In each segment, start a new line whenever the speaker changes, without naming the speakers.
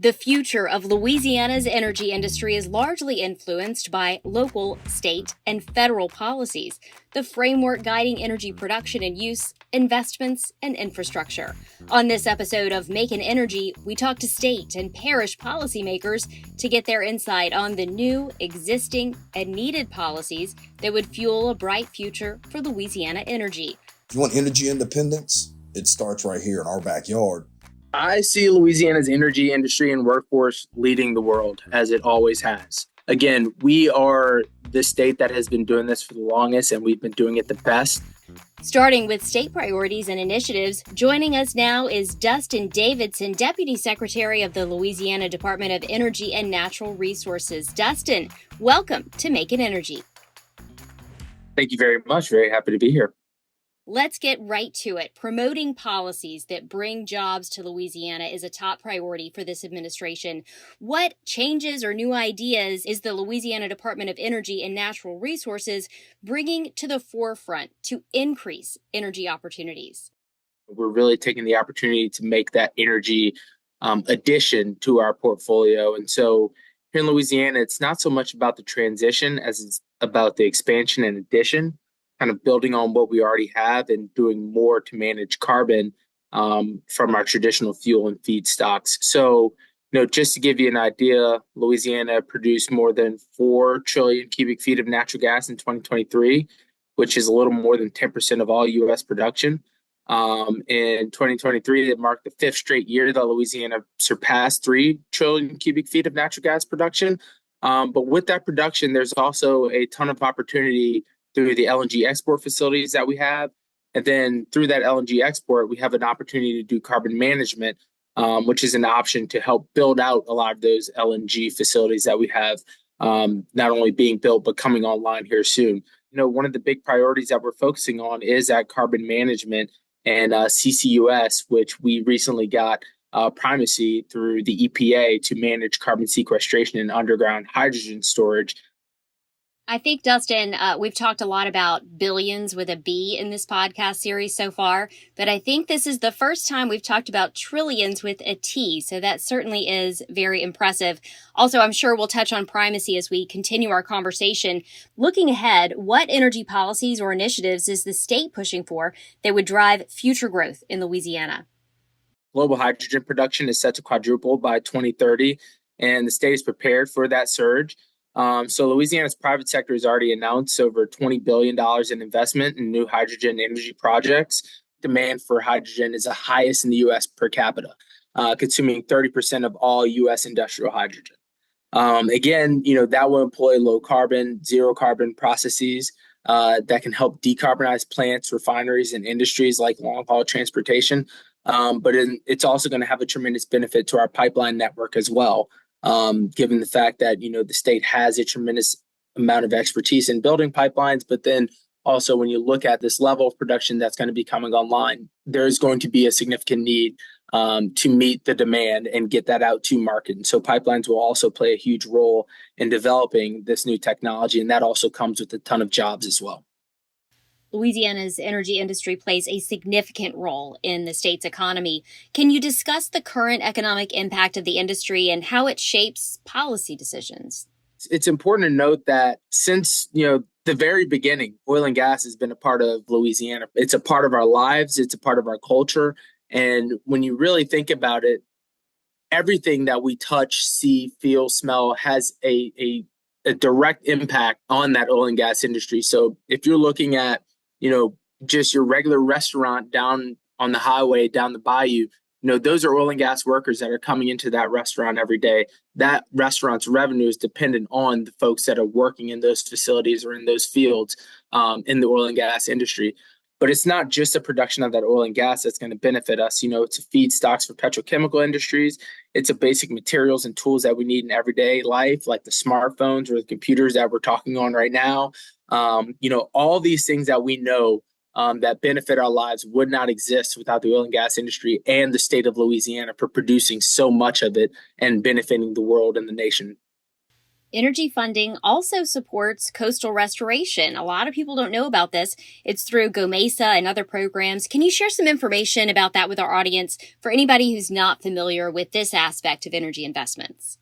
The future of Louisiana's energy industry is largely influenced by local, state, and federal policies, the framework guiding energy production and use, investments, and infrastructure. On this episode of Making Energy, we talk to state and parish policymakers to get their insight on the new, existing, and needed policies that would fuel a bright future for Louisiana energy.
If you want energy independence, it starts right here in our backyard.
I see Louisiana's energy industry and workforce leading the world, as it always has. Again, we are the state that has been doing this for the longest, and we've been doing it the best.
Starting with state priorities and initiatives, joining us now is Dustin Davidson, Deputy Secretary of the Louisiana Department of Energy and Natural Resources. Dustin, welcome to Making Energy.
Thank you very much. Very happy to be here.
Let's get right to it. Promoting policies that bring jobs to Louisiana is a top priority for this administration. What changes or new ideas is the Louisiana Department of Energy and Natural Resources bringing to the forefront to increase energy opportunities?
We're really taking the opportunity to make that energy addition to our portfolio. And so here in Louisiana, it's not so much about the transition as it's about the expansion and addition, kind of building on what we already have and doing more to manage carbon from our traditional fuel and feedstocks. So, just to give you an idea, Louisiana produced more than 4 trillion cubic feet of natural gas in 2023, which is a little more than 10% of all U.S. production. In 2023, it marked the 5th straight year that Louisiana surpassed 3 trillion cubic feet of natural gas production. But with that production, there's also a ton of opportunity through the LNG export facilities that we have. And then through that LNG export, we have an opportunity to do carbon management, which is an option to help build out a lot of those LNG facilities that we have, not only being built, but coming online here soon. One of the big priorities that we're focusing on is that carbon management and CCUS, which we recently got primacy through the EPA to manage carbon sequestration and underground hydrogen storage.
I think, Dustin, we've talked a lot about billions with a B in this podcast series so far, but I think this is the first time we've talked about trillions with a T, so that certainly is very impressive. Also, I'm sure we'll touch on primacy as we continue our conversation. Looking ahead, what energy policies or initiatives is the state pushing for that would drive future growth in Louisiana?
Global hydrogen production is set to quadruple by 2030, and the state is prepared for that surge. So Louisiana's private sector has already announced over $20 billion in investment in new hydrogen energy projects. Demand for hydrogen is the highest in the U.S. per capita, consuming 30% of all U.S. industrial hydrogen. Again, that will employ low carbon, zero carbon processes that can help decarbonize plants, refineries, and industries like long haul transportation. But it's also going to have a tremendous benefit to our pipeline network as well. Given the fact that, the state has a tremendous amount of expertise in building pipelines, but then also when you look at this level of production that's going to be coming online, there's going to be a significant need to meet the demand and get that out to market. And so pipelines will also play a huge role in developing this new technology, and that also comes with a ton of jobs as well.
Louisiana's energy industry plays a significant role in the state's economy. Can you discuss the current economic impact of the industry and how it shapes policy decisions?
It's important to note that since, the very beginning, oil and gas has been a part of Louisiana. It's a part of our lives. It's a part of our culture. And when you really think about it, everything that we touch, see, feel, smell has a direct impact on that oil and gas industry. So if you're looking at just your regular restaurant down on the highway, down the bayou, those are oil and gas workers that are coming into that restaurant every day. That restaurant's revenue is dependent on the folks that are working in those facilities or in those fields in the oil and gas industry. But it's not just the production of that oil and gas that's going to benefit us. It's a feedstocks for petrochemical industries. It's a basic materials and tools that we need in everyday life, like the smartphones or the computers that we're talking on right now. All these things that we know that benefit our lives would not exist without the oil and gas industry and the state of Louisiana for producing so much of it and benefiting the world and the nation.
Energy funding also supports coastal restoration. A lot of people don't know about this. It's through GOMESA and other programs. Can you share some information about that with our audience for anybody who's not familiar with this aspect of energy investments?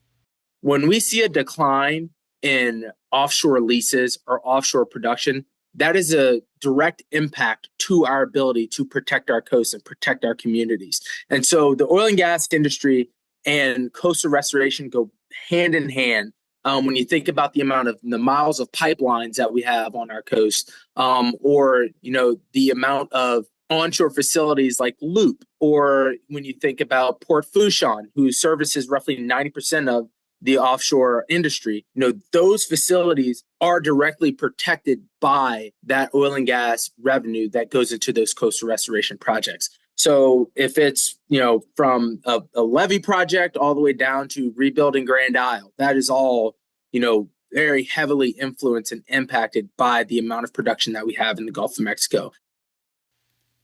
When we see a decline in offshore leases or offshore production, that is a direct impact to our ability to protect our coasts and protect our communities. And so the oil and gas industry and coastal restoration go hand in hand. When you think about the amount of the miles of pipelines that we have on our coast, or the amount of onshore facilities like Loop, or when you think about Port Fourchon, who services roughly 90% of the offshore industry, those facilities are directly protected by that oil and gas revenue that goes into those coastal restoration projects. So if it's, from a levee project all the way down to rebuilding Grand Isle, that is all, very heavily influenced and impacted by the amount of production that we have in the Gulf of Mexico.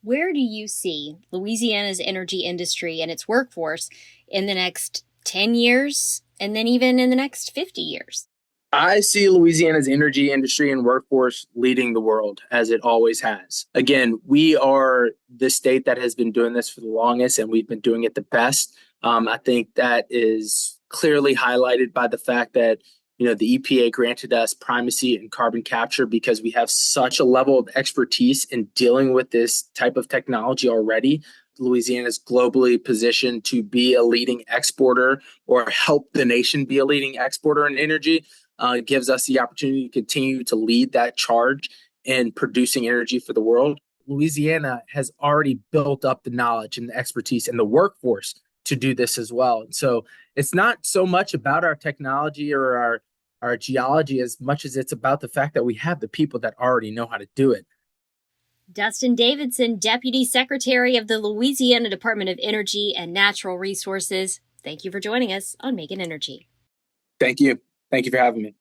Where do you see Louisiana's energy industry and its workforce in the next 10 years and then even in the next 50 years?
I see Louisiana's energy industry and workforce leading the world, as it always has. Again, we are the state that has been doing this for the longest, and we've been doing it the best. I think that is clearly highlighted by the fact that the EPA granted us primacy in carbon capture because we have such a level of expertise in dealing with this type of technology already. Louisiana is globally positioned to be a leading exporter or help the nation be a leading exporter in energy. It gives us the opportunity to continue to lead that charge in producing energy for the world. Louisiana has already built up the knowledge and the expertise and the workforce to do this as well. And so it's not so much about our technology or our geology as much as it's about the fact that we have the people that already know how to do it.
Dustin Davidson, Deputy Secretary of the Louisiana Department of Energy and Natural Resources. Thank you for joining us on Making Energy.
Thank you. Thank you for having me.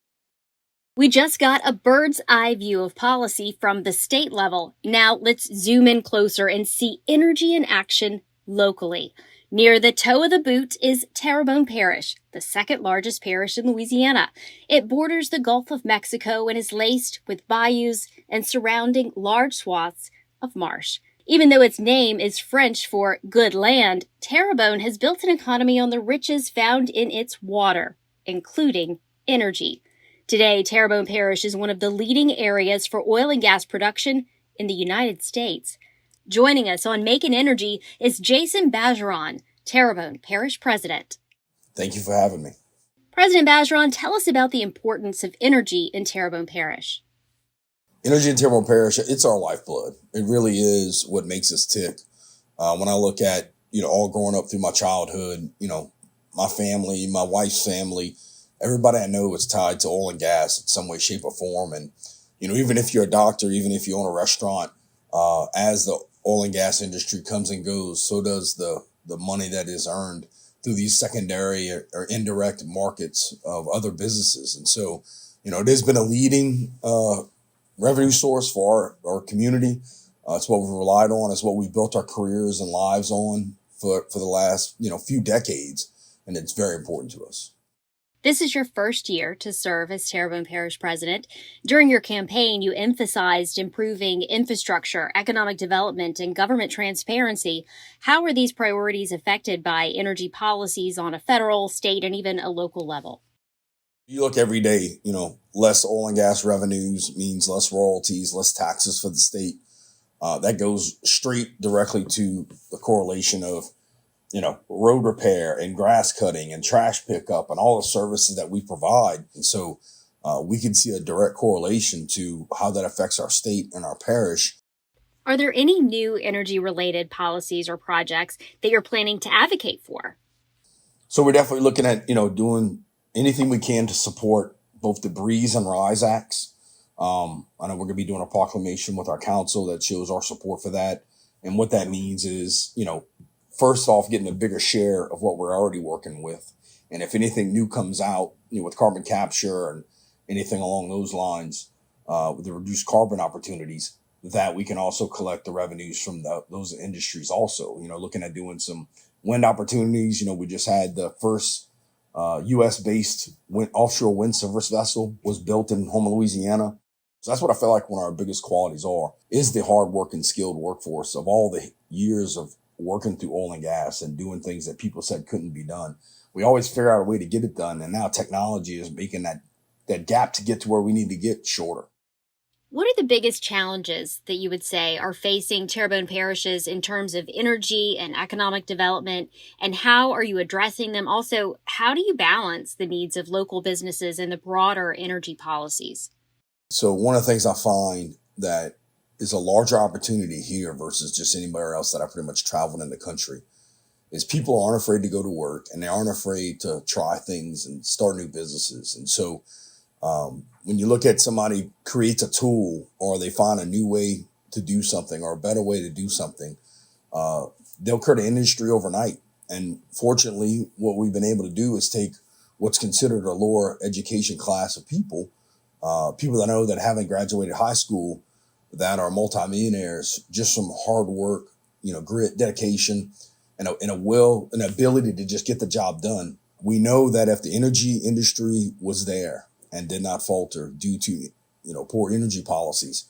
We just got a bird's eye view of policy from the state level. Now let's zoom in closer and see energy in action locally. Near the toe of the boot is Terrebonne Parish, the second largest parish in Louisiana. It borders the Gulf of Mexico and is laced with bayous and surrounding large swaths of marsh. Even though its name is French for good land, Terrebonne has built an economy on the riches found in its water, including energy. Today, Terrebonne Parish is one of the leading areas for oil and gas production in the United States. Joining us on Making Energy is Jason Bergeron, Terrebonne Parish President.
Thank you for having me.
President Bergeron, tell us about the importance of energy in Terrebonne Parish.
Energy in Terrebonne Parish, it's our lifeblood. It really is what makes us tick. When I look at, all growing up through my childhood, my family, my wife's family, everybody I know is tied to oil and gas in some way, shape, or form. And, even if you're a doctor, even if you own a restaurant, as the oil and gas industry comes and goes, so does the money that is earned through these secondary or indirect markets of other businesses. And so, it has been a leading revenue source for our community. It's what we've relied on. It's what we've built our careers and lives on for the last, few decades. And it's very important to us.
This is your first year to serve as Terrebonne Parish President. During your campaign, you emphasized improving infrastructure, economic development, and government transparency. How are these priorities affected by energy policies on a federal, state, and even a local level?
You look every day, less oil and gas revenues means less royalties, less taxes for the state. That goes straight directly to the correlation of road repair and grass cutting and trash pickup and all the services that we provide. And so we can see a direct correlation to how that affects our state and our parish.
Are there any new energy-related policies or projects that you're planning to advocate for?
So we're definitely looking at, doing anything we can to support both the Breeze and Rise Acts. I know we're going to be doing a proclamation with our council that shows our support for that. And what that means is, first off, getting a bigger share of what we're already working with. And if anything new comes out, with carbon capture and anything along those lines, with the reduced carbon opportunities, that we can also collect the revenues from those industries also. Looking at doing some wind opportunities. We just had the first U.S.-based offshore wind service vessel was built in Houma, Louisiana. So that's what I feel like one of our biggest qualities is the hardworking, skilled workforce of all the years of working through oil and gas and doing things that people said couldn't be done. We always figure out a way to get it done. And now technology is making that gap to get to where we need to get shorter.
What are the biggest challenges that you would say are facing Terrebonne parishes in terms of energy and economic development, and how are you addressing them? Also, how do you balance the needs of local businesses and the broader energy policies?
So one of the things I find that is a larger opportunity here versus just anywhere else that I pretty much traveled in the country is people aren't afraid to go to work and they aren't afraid to try things and start new businesses. And so when you look at somebody creates a tool or they find a new way to do something or a better way to do something, they'll create an industry overnight. And fortunately, what we've been able to do is take what's considered a lower education class of people, people that I know that haven't graduated high school, that are multimillionaires, just from hard work, grit, dedication, and a will and ability to just get the job done. We know that if the energy industry was there and did not falter due to, poor energy policies,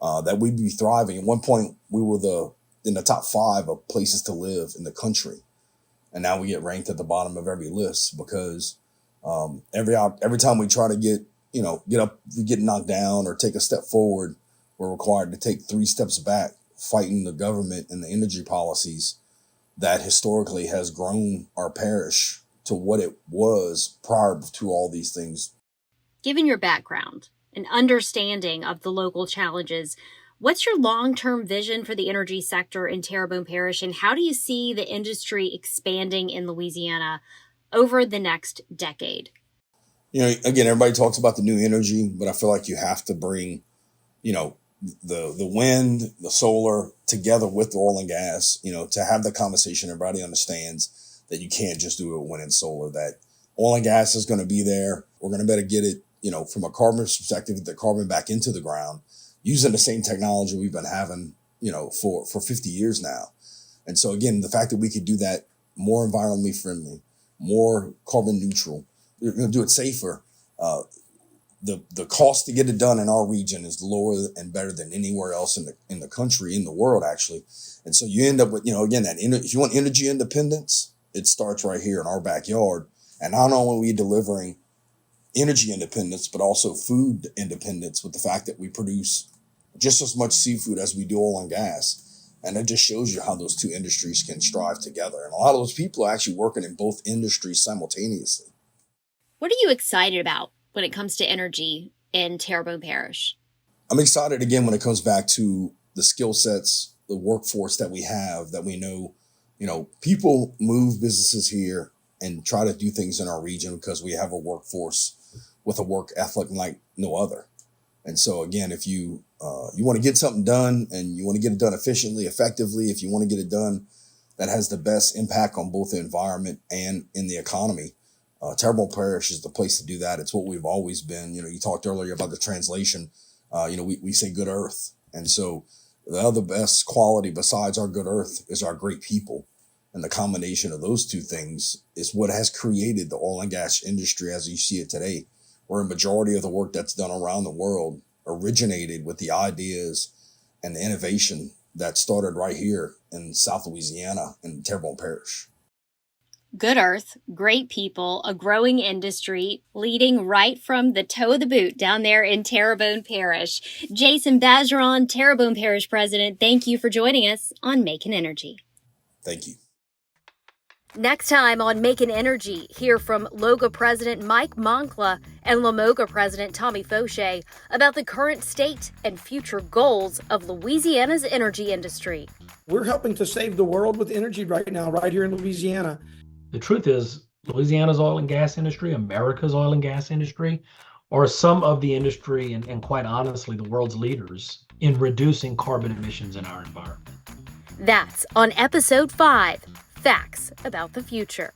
that we'd be thriving. At one point, we were in the top 5 of places to live in the country. And now we get ranked at the bottom of every list because every time we try to get knocked down or take a step forward, we're required to take 3 steps back, fighting the government and the energy policies that historically has grown our parish to what it was prior to all these things.
Given your background and understanding of the local challenges, what's your long-term vision for the energy sector in Terrebonne Parish, and how do you see the industry expanding in Louisiana over the next decade?
Again, everybody talks about the new energy, but I feel like you have to bring, the wind, the solar together with the oil and gas, to have the conversation. Everybody understands that you can't just do it with wind and solar, that oil and gas is going to be there. We're going to better get it, from a carbon perspective, the carbon back into the ground using the same technology we've been having, for 50 years now. And so again, the fact that we could do that more environmentally friendly, more carbon neutral, we're going to do it safer. The cost to get it done in our region is lower and better than anywhere else in the country, in the world, actually. And so you end up with, again, if you want energy independence, it starts right here in our backyard. And not only are we delivering energy independence, but also food independence with the fact that we produce just as much seafood as we do oil and gas. And it just shows you how those two industries can strive together. And a lot of those people are actually working in both industries simultaneously.
What are you excited about when it comes to energy in Terrebonne Parish?
I'm excited again when it comes back to the skill sets, the workforce that we have, that we know, people move businesses here and try to do things in our region because we have a workforce with a work ethic like no other. And so again, if you want to get something done and you want to get it done efficiently, effectively, if you want to get it done that has the best impact on both the environment and in the economy, Terrebonne Parish is the place to do that. It's what we've always been. You talked earlier about the translation. We say good earth. And so the other best quality besides our good earth is our great people. And the combination of those two things is what has created the oil and gas industry as you see it today, where a majority of the work that's done around the world originated with the ideas and the innovation that started right here in South Louisiana in Terrebonne Parish.
Good earth, great people, a growing industry, leading right from the toe of the boot down there in Terrebonne Parish. Jason Bergeron, Terrebonne Parish President, thank you for joining us on Making Energy.
Thank you.
Next time on Making Energy, hear from LOGA President Mike Moncla and LaMoga President Tommy Fauché about the current state and future goals of Louisiana's energy industry.
We're helping to save the world with energy right now, right here in Louisiana.
The truth is, Louisiana's oil and gas industry, America's oil and gas industry, are some of the industry and quite honestly, the world's leaders in reducing carbon emissions in our environment.
That's on Episode 5, Facts About the Future.